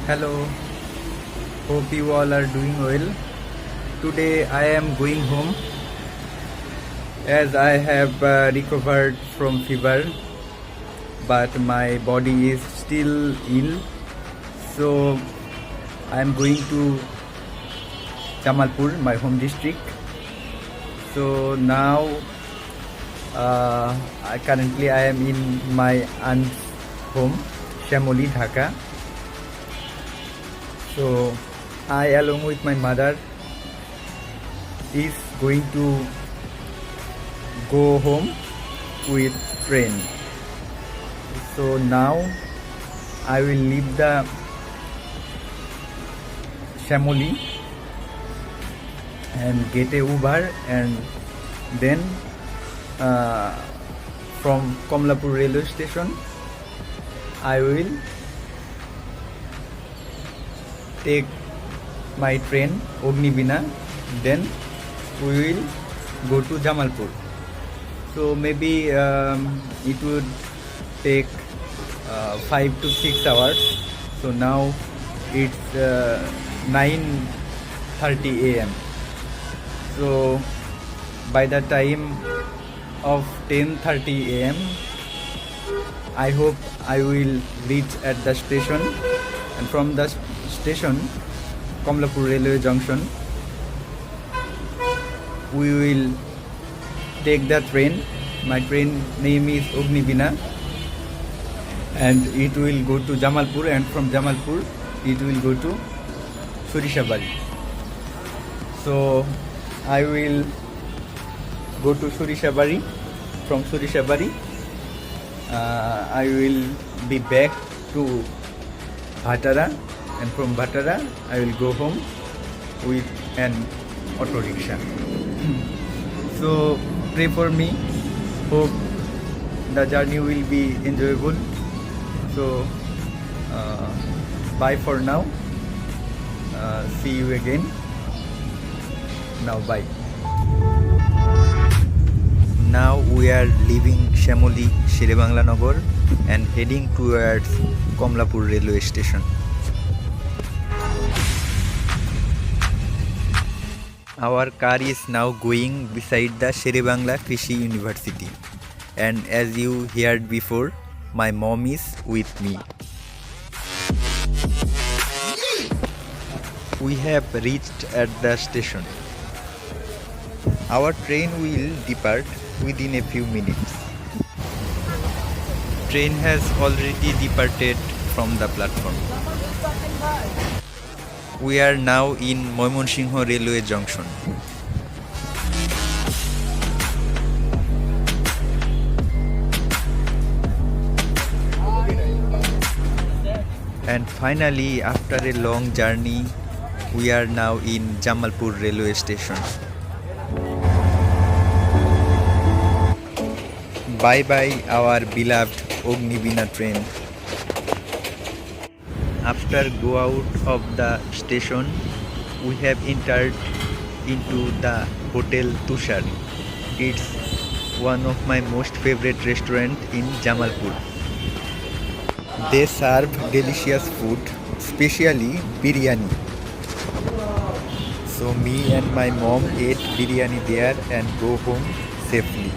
Hello, hope you all are doing well. Today I am going home as I have recovered from fever, but my body is still ill. So I am going to Jamalpur, my home district. So now currently I am in my aunt's home, Shamoli, Dhaka. So I, along with my mother, is going to go home with train. So now I will leave the Shamoli and get a Uber, and then from Komlapur railway station I will take my train Ognibina, then we will go to Jamalpur. So maybe it would take 5 to 6 hours. So now it's 9:30 a.m. So by the time of 10:30 a.m. I hope I will reach at the station, and from the station Komlapur railway junction we will take the train. My train name is Ognibina, and it will go to Jamalpur, and from Jamalpur it will go to Surishabari. So I will go to Surishabari. From Surishabari I will be back to Bhatara, and from Bhatara I will go home with an auto rickshaw. So pray for me. Hope the journey will be enjoyable. So bye for now. See you again. Now bye. Now we are leaving Shamoli Sherebangla Nagar and heading towards Komlapur railway station. Our car is now going beside the Sherebangla Krishi University, and as you heard before, my mom is with me. We have reached at the station. Our train will depart within a few minutes. Train has already departed from the platform. We are now in Moymonsinho railway junction. And finally, after a long journey, we are now in Jamalpur railway station. Bye bye our beloved Ognibina train. After go out of the station, we have entered into the Hotel Tushar. It's one of my most favorite restaurants in Jamalpur. They serve delicious food, especially biryani. So me and my mom ate biryani there and go home safely.